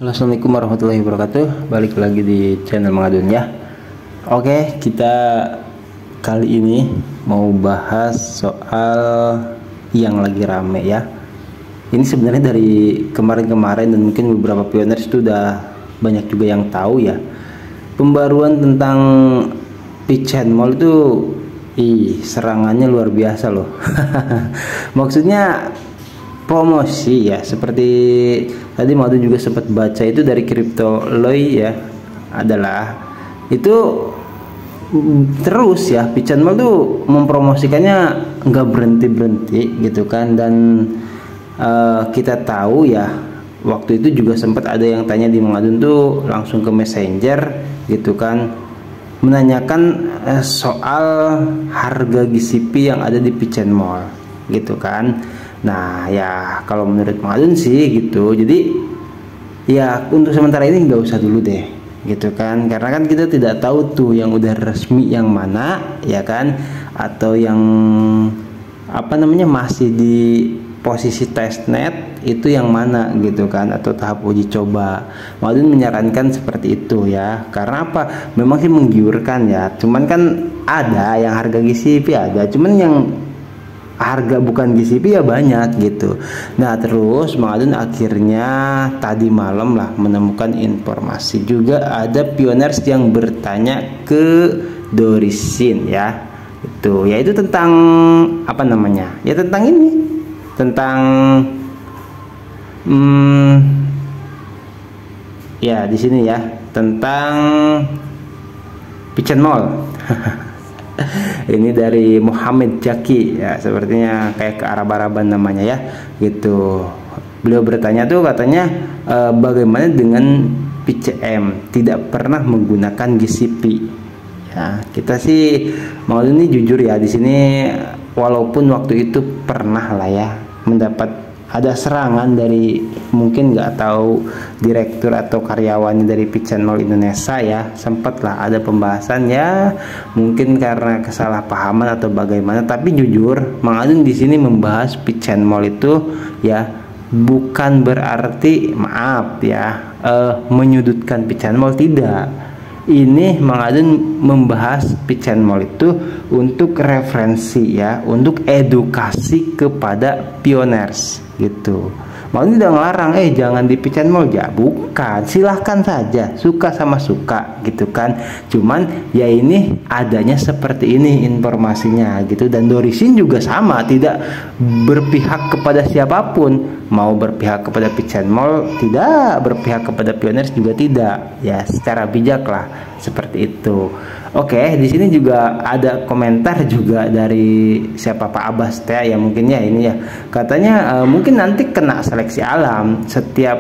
Halo, assalamualaikum warahmatullahi wabarakatuh. Balik lagi di channel Mengadun ya. Oke, kita kali ini mau bahas soal yang lagi rame ya. Ini sebenarnya dari kemarin-kemarin dan mungkin beberapa pioners itu udah banyak juga yang tahu ya. Pembaruan tentang pitch and mall itu serangannya luar biasa loh. Maksudnya promosi ya, seperti tadi Madu juga sempat baca itu dari Cryptoloy ya, adalah itu terus ya, pitch and mall tuh mempromosikannya nggak berhenti gitu kan. Dan kita tahu ya, waktu itu juga sempat ada yang tanya di Mengadun tuh langsung ke Messenger gitu kan, menanyakan soal harga GCP yang ada di pitch and mall gitu kan. Nah ya, kalau menurut Mengadun sih gitu, jadi ya untuk sementara ini nggak usah dulu deh gitu kan, karena kan kita tidak tahu tuh yang udah resmi yang mana ya kan, atau yang apa namanya masih di posisi testnet itu yang mana gitu kan, atau tahap uji coba. Mengadun menyarankan seperti itu ya, karena apa, memang sih menggiurkan ya, cuman kan ada yang harga GCP ada, cuman yang harga bukan GCP ya banyak gitu. Nah terus Mengadun akhirnya tadi malam lah menemukan informasi juga ada pioners yang bertanya ke Dorisin ya, itu yaitu tentang apa namanya ya, tentang ini, tentang ya di sini ya, tentang pitch and mall. Ini dari Muhammad Jaki ya, sepertinya kayak ke Arab-Araban namanya ya gitu. Beliau bertanya tuh katanya bagaimana dengan PCM tidak pernah menggunakan GCP ya. Kita sih mau ini jujur ya di sini, walaupun waktu itu pernah lah ya mendapat ada serangan dari mungkin nggak tahu direktur atau karyawannya dari Pitch and Mall Indonesia ya, sempatlah ada pembahasan ya, mungkin karena kesalahpahaman atau bagaimana. Tapi jujur Mengadun di sini membahas Pitch and Mall itu ya bukan berarti maaf ya menyudutkan Pitch and Mall, tidak. Ini Mengadun membahas pitch and mall itu untuk referensi ya, untuk edukasi kepada pioners gitu. Mengadun tidak ngelarang jangan di pitch and mall ya, bukan, silahkan saja, suka sama suka gitu kan. Cuman ya ini adanya seperti ini informasinya gitu. Dan Dorisin juga sama, tidak berpihak kepada siapapun, mau berpihak kepada pitch and mall tidak, berpihak kepada pioners juga tidak ya, secara bijak lah seperti itu. Oke, di sini juga ada komentar juga dari siapa, Pak Abbas teh ya, mungkin ya ini ya, katanya mungkin nanti kena seleksi alam, setiap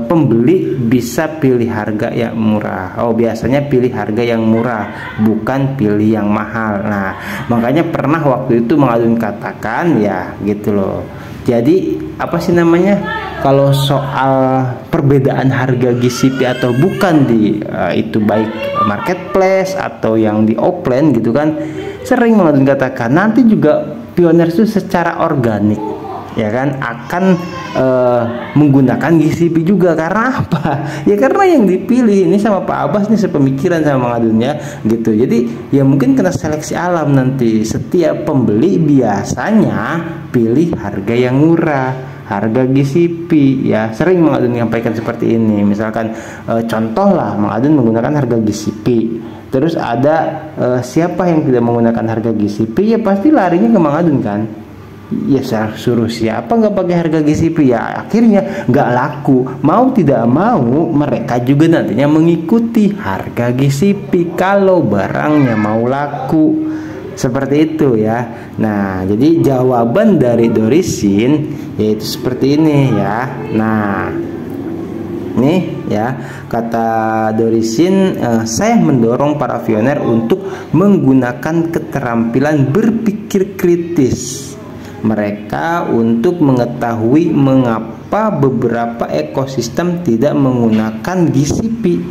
pembeli bisa pilih harga yang murah. Oh, biasanya pilih harga yang murah, bukan pilih yang mahal. Nah makanya pernah waktu itu Mengadun katakan ya gitu loh. Jadi apa sih namanya, kalau soal perbedaan harga GCP atau bukan di itu baik marketplace atau yang di offline gitu kan, sering Mengadun katakan nanti juga pioners itu secara organik ya kan akan menggunakan GCP juga. Karena apa ya, karena yang dipilih ini sama Pak Abbas nih sepemikiran sama Mengadunnya gitu. Jadi ya mungkin kena seleksi alam, nanti setiap pembeli biasanya pilih harga yang murah, harga GCP ya. Sering Mengadun menyampaikan seperti ini, misalkan contoh lah, Mengadun menggunakan harga GCP, terus ada siapa yang tidak menggunakan harga GCP ya pasti larinya ke Mengadun kan ya. Saya suruh siapa nggak pakai harga GCP ya, akhirnya nggak laku. Mau tidak mau mereka juga nantinya mengikuti harga GCP kalau barangnya mau laku, seperti itu ya. Nah jadi jawaban dari Dorisin yaitu seperti ini ya. Nah nih ya, kata Dorisin, saya mendorong para pioner untuk menggunakan keterampilan berpikir kritis mereka untuk mengetahui mengapa beberapa ekosistem tidak menggunakan GCP.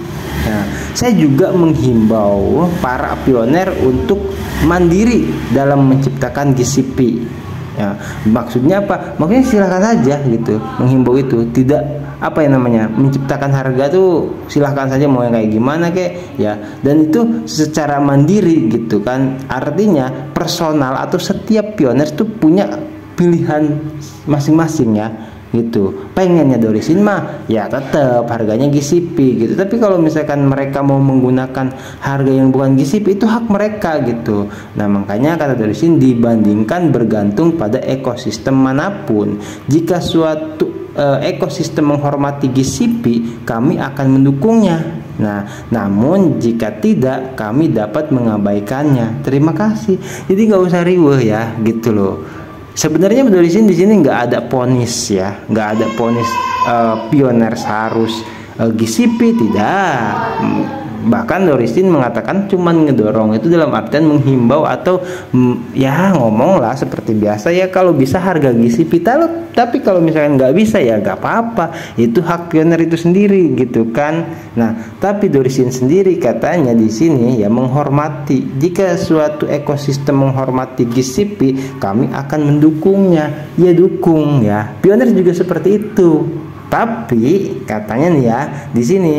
Nah, saya juga menghimbau para pioner untuk mandiri dalam menciptakan GCP. Ya, maksudnya apa? Maksudnya silakan saja gitu, menghimbau itu, tidak apa yang namanya menciptakan harga tuh silahkan saja mau yang kayak gimana kek ya, dan itu secara mandiri gitu kan. Artinya personal atau setiap pioner tuh punya pilihan masing-masing ya gitu. Pengennya Dorisin mah ya tetap harganya GCP gitu, tapi kalau misalkan mereka mau menggunakan harga yang bukan GCP itu hak mereka gitu. Nah makanya kata Dorisin, dibandingkan bergantung pada ekosistem manapun, jika suatu ekosistem menghormati GCP, kami akan mendukungnya. Nah, namun jika tidak, kami dapat mengabaikannya. Terima kasih. Jadi nggak usah riweh ya, gitu loh. Sebenarnya Dorisin di sini nggak ada ponis ya, nggak ada ponis pioner harus GCP, tidak. Bahkan Dorisin mengatakan cuman ngedorong, itu dalam artian menghimbau atau ya ngomong lah seperti biasa ya, kalau bisa harga GCP. Tapi kalau misalkan nggak bisa ya nggak apa-apa, itu hak pioner itu sendiri gitu kan. Nah tapi Dorisin sendiri katanya di sini ya menghormati, jika suatu ekosistem menghormati GCP, kami akan mendukungnya. Ya dukung ya, pioner juga seperti itu. Tapi katanya nih ya di sini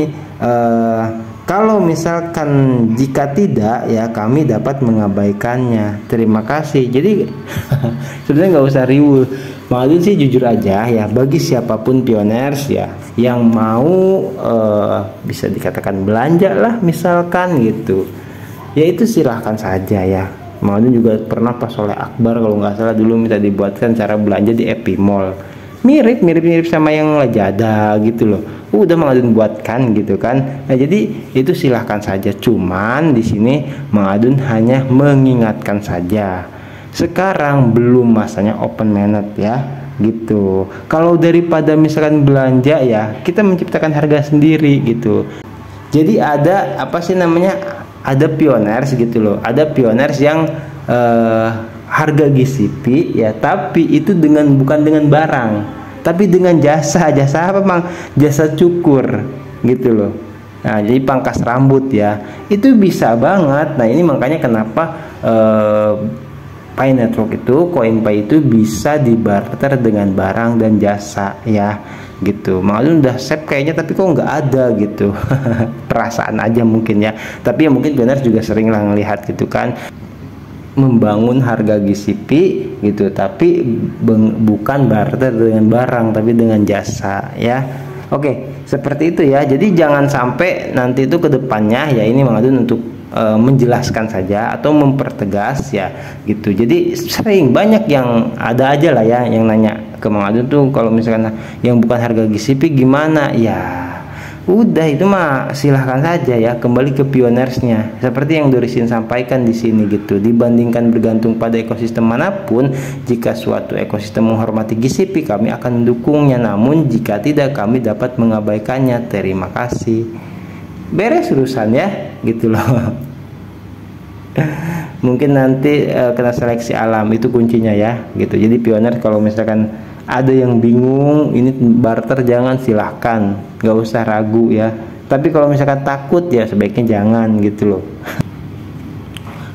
kalau misalkan jika tidak ya kami dapat mengabaikannya. Terima kasih. Jadi sebenarnya nggak usah riuh. Mang Adun sih jujur aja ya, bagi siapapun pioners ya yang mau bisa dikatakan belanja lah misalkan gitu, ya itu silahkan saja ya. Mang Adun juga pernah pas oleh Akbar kalau nggak salah dulu minta dibuatkan cara belanja di Epimall, mirip sama yang Lazada gitu loh. Udah Mang Adun buatkan gitu kan. Nah jadi itu silahkan saja. Cuman di sini Mang Adun hanya mengingatkan saja, sekarang belum masanya open mainnet ya gitu. Kalau daripada misalkan belanja ya, kita menciptakan harga sendiri gitu. Jadi ada apa sih namanya, ada pioners gitu loh, ada pioners yang harga GCP ya, tapi itu bukan dengan barang, tapi dengan jasa apa Mang? Jasa cukur gitu loh. Nah jadi pangkas rambut ya, itu bisa banget. Nah ini makanya kenapa Pi Network itu, CoinPi itu bisa dibarter dengan barang dan jasa ya gitu. Mang Adun udah save kayaknya, tapi kok nggak ada gitu. Perasaan aja mungkin ya, tapi ya mungkin benar juga sering lah ngelihat gitu kan, membangun harga GCP gitu, tapi bukan barter dengan barang tapi dengan jasa ya. Oke, seperti itu ya. Jadi jangan sampai nanti itu kedepannya ya, ini Mang Adun untuk menjelaskan saja atau mempertegas ya gitu. Jadi sering banyak yang ada aja lah ya yang nanya ke Mang Adun tuh, kalau misalkan yang bukan harga GCP gimana ya. Udah itu mah silahkan saja ya, kembali ke pionersnya. Seperti yang Dorisin sampaikan di sini gitu. Dibandingkan bergantung pada ekosistem manapun, jika suatu ekosistem menghormati GCP, kami akan mendukungnya. Namun jika tidak, kami dapat mengabaikannya. Terima kasih. Beres urusan ya, gitu loh. Mungkin nanti kena seleksi alam, itu kuncinya ya, gitu. Jadi pioner kalau misalkan ada yang bingung ini barter, jangan, silahkan, nggak usah ragu ya. Tapi kalau misalkan takut ya sebaiknya jangan gitu loh.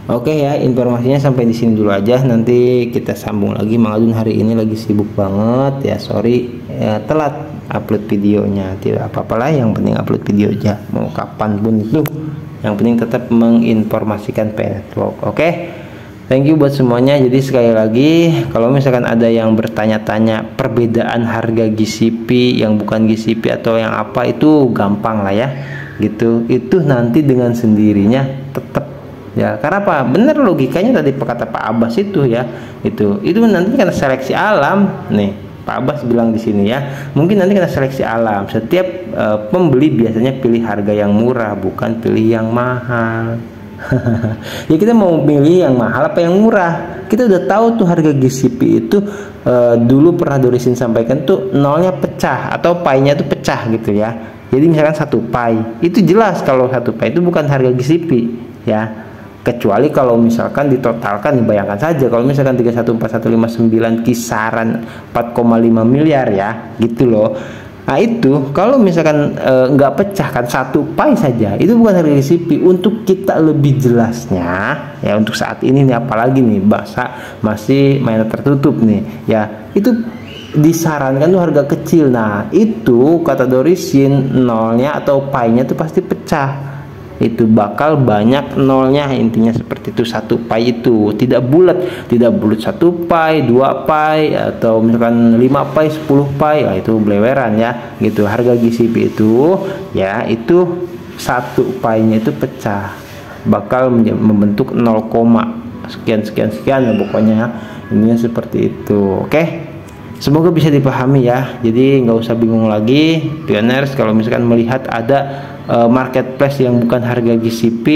Oke ya, informasinya sampai di sini dulu aja. Nanti kita sambung lagi. Mang Adun hari ini lagi sibuk banget ya, sorry ya, telat upload videonya. Tidak apa-apa lah, yang penting upload video aja, mau kapan pun itu. Yang penting tetap menginformasikan Pi Network. Oke. Thank you buat semuanya. Jadi sekali lagi, kalau misalkan ada yang bertanya-tanya perbedaan harga GCP yang bukan GCP atau yang apa, itu gampang lah ya gitu. Itu nanti dengan sendirinya tetap ya, karena apa? Bener logikanya tadi kata Pak Abbas itu ya, itu nanti kan seleksi alam nih. Pak Abbas bilang di sini ya, mungkin nanti kena seleksi alam. Setiap pembeli biasanya pilih harga yang murah, bukan pilih yang mahal. Ya kita mau pilih yang mahal apa yang murah? Kita udah tahu tuh harga GCP itu dulu pernah Dorisin sampaikan tuh nolnya pecah atau pi-nya tuh pecah gitu ya. Jadi misalkan 1 pi itu jelas kalau 1 pi itu bukan harga GCP ya. Kecuali kalau misalkan ditotalkan, dibayangkan saja kalau misalkan 314159 kisaran 4,5 miliar ya gitu loh. Nah itu kalau misalkan nggak pecah kan 1 pi saja, itu bukan harga GCP. Untuk kita lebih jelasnya ya, untuk saat ini nih, apalagi nih bahasa masih mainnet tertutup nih ya, itu disarankan tuh harga kecil. Nah itu kata Dorisin, nolnya atau pi-nya tuh pasti pecah, itu bakal banyak nolnya, intinya seperti itu. Satu pi itu tidak bulat, satu pi, 2 pi, atau misalkan 5 pi, 10 pi, nah, itu beleweran ya gitu. Harga GCP itu ya itu satu pi-nya itu pecah, bakal membentuk 0, sekian ya pokoknya, intinya seperti itu. Oke, semoga bisa dipahami ya. Jadi nggak usah bingung lagi pioners, kalau misalkan melihat ada marketplace yang bukan harga GCP,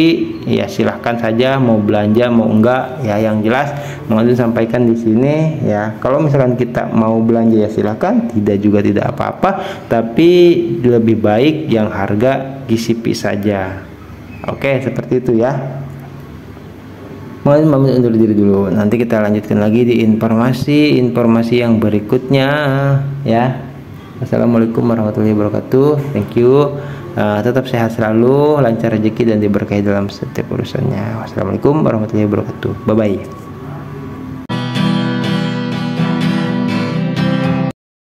ya silahkan saja mau belanja mau enggak ya. Yang jelas mau sampaikan di sini ya, kalau misalkan kita mau belanja ya silahkan, tidak juga tidak apa-apa, tapi lebih baik yang harga GCP saja. Oke, seperti itu ya. Mohon undur diri dulu, nanti kita lanjutkan lagi di informasi yang berikutnya ya. Assalamualaikum warahmatullahi wabarakatuh. Thank you. Tetap sehat selalu, lancar rezeki dan diberkahi dalam setiap urusannya. Wassalamualaikum warahmatullahi wabarakatuh. Bye bye.